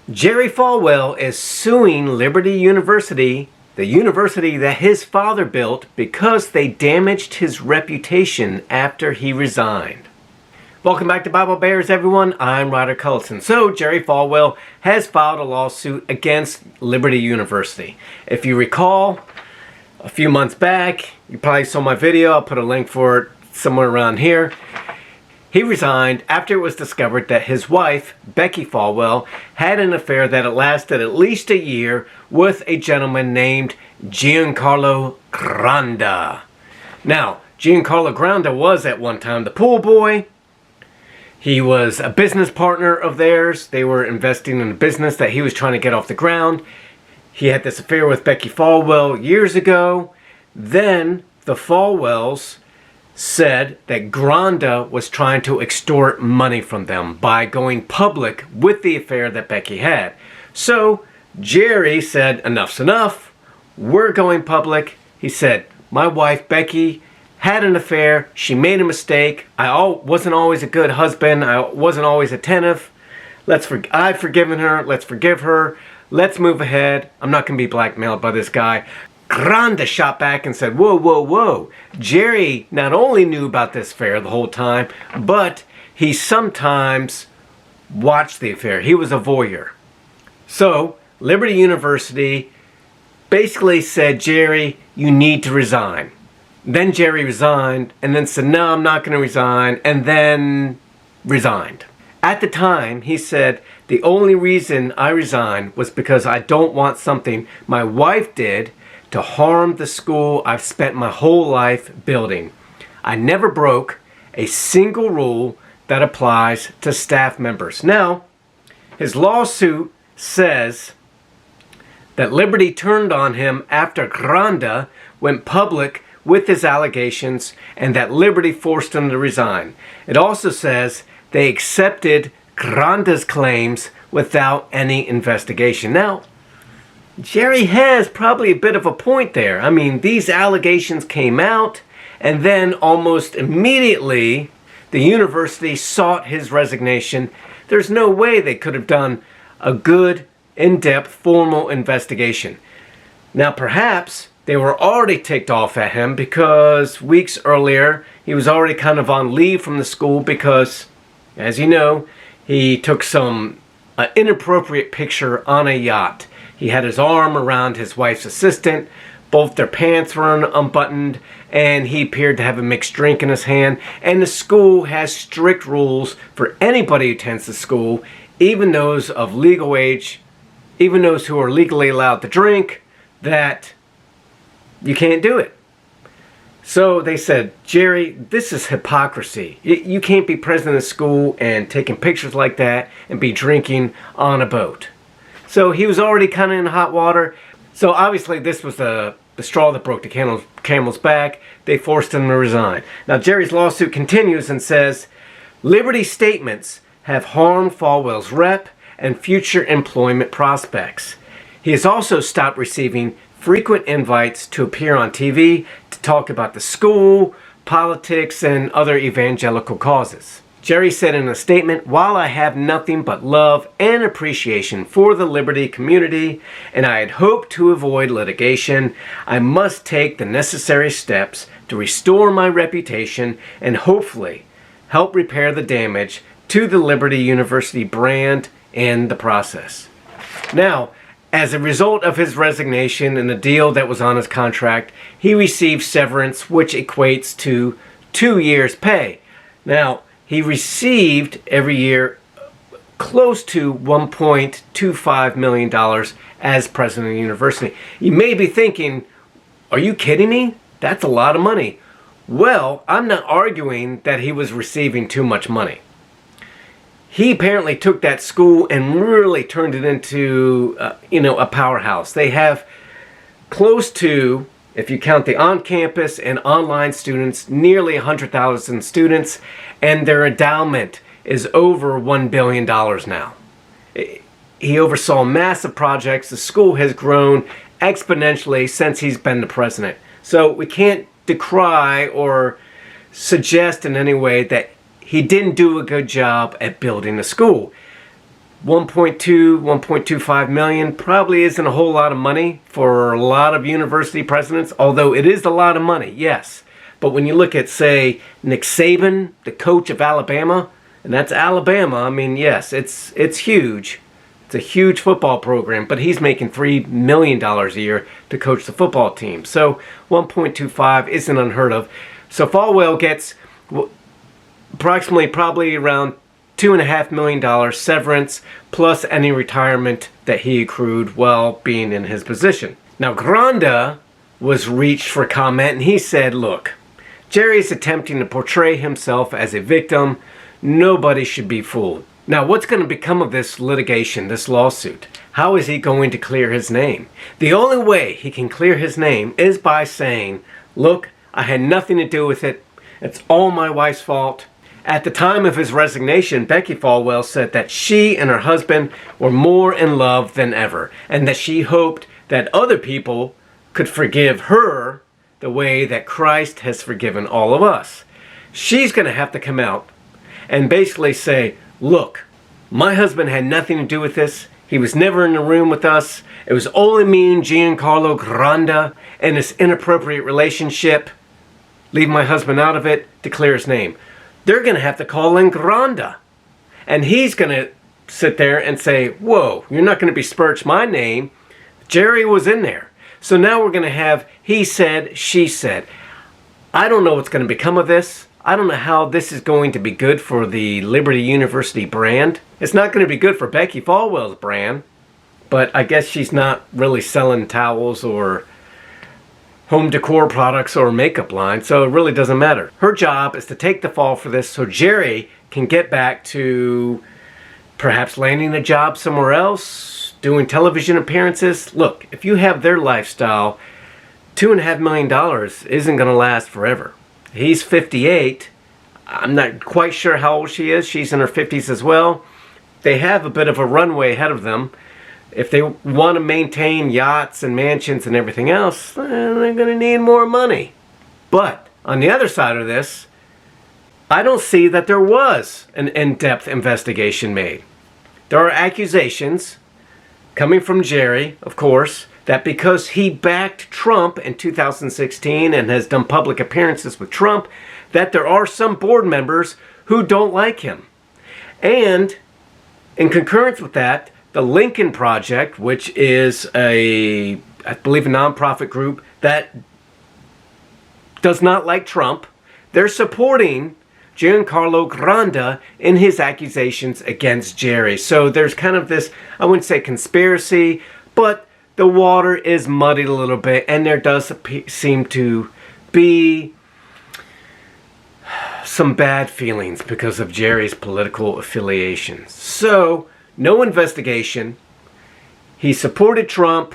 Jerry Falwell is suing Liberty University, the university that his father built, because they damaged his reputation after he resigned. Welcome back to Bible Bears, everyone. I'm Ryder Cullison. So, Jerry Falwell has filed a lawsuit against Liberty University. If you recall, a few months back, you probably saw my video. I'll put a link for it somewhere around here. He resigned after it was discovered that his wife, Becki Falwell, had an affair that lasted at least a year with a gentleman named Giancarlo Granda. Now, Giancarlo Granda was at one time the pool boy. He was a business partner of theirs. They were investing in a business that he was trying to get off the ground. He had this affair with Becki Falwell years ago. Then the Falwells said that Granda was trying to extort money from them by going public with the affair that Becki had. So Jerry said, enough's enough. We're going public. He said, my wife Becki had an affair. She made a mistake. I wasn't always a good husband. I wasn't always attentive. I've forgiven her. Let's forgive her. Let's move ahead. I'm not going to be blackmailed by this guy. Granda shot back and said, whoa, whoa, whoa. Jerry not only knew about this affair the whole time, but he sometimes watched the affair. He was a voyeur. So Liberty University basically said, Jerry, you need to resign. Then Jerry resigned and then said, no, I'm not going to resign, and then resigned. At the time, he said, the only reason I resigned was because I don't want something my wife did to harm the school I've spent my whole life building. I never broke a single rule that applies to staff members. Now, his lawsuit says that Liberty turned on him after Granda went public with his allegations and that Liberty forced him to resign. It also says they accepted Granda's claims without any investigation. Now, Jerry has probably a bit of a point there. I mean, these allegations came out, and then almost immediately the university sought his resignation. There's no way they could have done a good, in-depth, formal investigation. Now, perhaps they were already ticked off at him because weeks earlier he was already kind of on leave from the school because, as you know, he took some inappropriate picture on a yacht. He had his arm around his wife's assistant. Both their pants were unbuttoned, and he appeared to have a mixed drink in his hand. And the school has strict rules for anybody who attends the school, even those of legal age, even those who are legally allowed to drink, that you can't do it. So they said, Jerry, this is hypocrisy. You can't be president of school and taking pictures like that and be drinking on a boat. So he was already kind of in hot water. So obviously this was the straw that broke the camel's back. They forced him to resign. Now Jerry's lawsuit continues and says, Liberty's statements have harmed Falwell's rep and future employment prospects. He has also stopped receiving frequent invites to appear on TV to talk about the school, politics, and other evangelical causes. Jerry said in a statement, while I have nothing but love and appreciation for the Liberty community, and I had hoped to avoid litigation, I must take the necessary steps to restore my reputation and hopefully help repair the damage to the Liberty University brand in the process. Now, as a result of his resignation and the deal that was on his contract, he received severance, which equates to 2 years' pay. Now, he received every year close to $1.25 million as president of the university. You may be thinking, are you kidding me? That's a lot of money. Well, I'm not arguing that he was receiving too much money. He apparently took that school and really turned it into, a powerhouse. They have close to, if you count the on-campus and online students, nearly 100,000 students, and their endowment is over $1 billion now. He oversaw massive projects. The school has grown exponentially since he's been the president. So we can't decry or suggest in any way that he didn't do a good job at building the school. 1.25 million probably isn't a whole lot of money for a lot of university presidents, although it is a lot of money, yes. But when you look at, say, Nick Saban, the coach of Alabama, and that's Alabama, I mean, yes, it's huge. It's a huge football program, but he's making $3 million a year to coach the football team. So 1.25 isn't unheard of. So Falwell gets approximately probably around $2.5 million severance plus any retirement that he accrued while being in his position. Now Granda was reached for comment, and he said, look, Jerry's attempting to portray himself as a victim. Nobody should be fooled. Now, what's going to become of this litigation, this lawsuit? How is he going to clear his name? The only way he can clear his name is by saying, look, I had nothing to do with it. It's all my wife's fault. At the time of his resignation, Becki Falwell said that she and her husband were more in love than ever, and that she hoped that other people could forgive her the way that Christ has forgiven all of us. She's going to have to come out and basically say, look, my husband had nothing to do with this. He was never in the room with us. It was only me and Giancarlo Granda and this inappropriate relationship. Leave my husband out of it to clear his name. They're going to have to call in Granda. And he's going to sit there and say, whoa, you're not going to besmirch my name. Jerry was in there. So now we're going to have he said, she said. I don't know what's going to become of this. I don't know how this is going to be good for the Liberty University brand. It's not going to be good for Becki Falwell's brand. But I guess she's not really selling towels or home decor products or makeup line, so it really doesn't matter. Her job is to take the fall for this so Jerry can get back to perhaps landing a job somewhere else, doing television appearances. Look, if you have their lifestyle, $2.5 million isn't going to last forever. He's 58. I'm not quite sure how old she is. She's in her 50s as well. They have a bit of a runway ahead of them. If they want to maintain yachts and mansions and everything else, they're going to need more money. But on the other side of this, I don't see that there was an in-depth investigation made. There are accusations coming from Jerry, of course, that because he backed Trump in 2016 and has done public appearances with Trump, that there are some board members who don't like him. And in concurrence with that, the Lincoln Project, which is I believe a nonprofit group that does not like Trump, they're supporting Giancarlo Granda in his accusations against Jerry. So there's kind of this, I wouldn't say conspiracy, but the water is muddied a little bit, and there does seem to be some bad feelings because of Jerry's political affiliations. So no investigation. He supported Trump.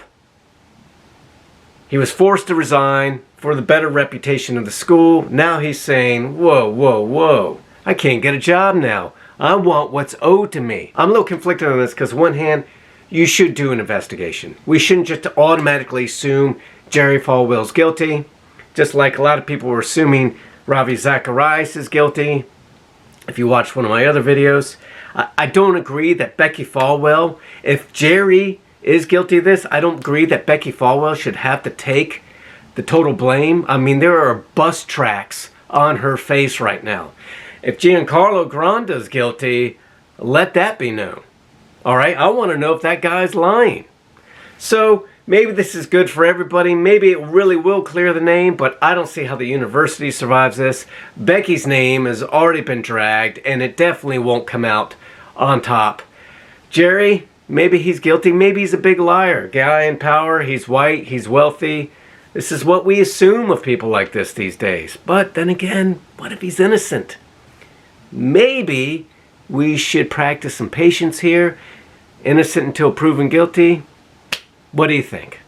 He was forced to resign for the better reputation of the school. Now he's saying, whoa, whoa, whoa. I can't get a job now. I want what's owed to me. I'm a little conflicted on this because on one hand, you should do an investigation. We shouldn't just automatically assume Jerry Falwell's guilty, just like a lot of people were assuming Ravi Zacharias is guilty. If you watch one of my other videos, I don't agree that Becki Falwell, if Jerry is guilty of this, I don't agree that Becki Falwell should have to take the total blame. I mean, there are bus tracks on her face right now. If Giancarlo Granda is guilty, let that be known. All right, I want to know if that guy's lying. So maybe this is good for everybody. Maybe it really will clear the name, but I don't see how the university survives this. Becki's name has already been dragged, and it definitely won't come out on top. Jerry, maybe he's guilty. Maybe he's a big liar. Guy in power. He's white. He's wealthy. This is what we assume of people like this these days. But then again, what if he's innocent? Maybe we should practice some patience here. Innocent until proven guilty. What do you think?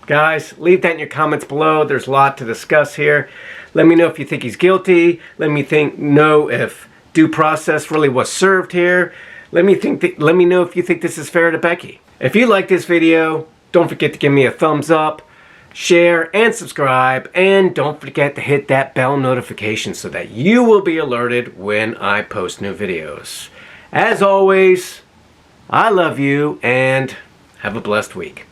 Guys, leave that in your comments below. There's a lot to discuss here. Let me know if you think he's guilty. Let me know if due process really was served here. Let me know if you think this is fair to Becki. If you like this video, don't forget to give me a thumbs up, share, and subscribe. And don't forget to hit that bell notification so that you will be alerted when I post new videos. As always, I love you, and have a blessed week.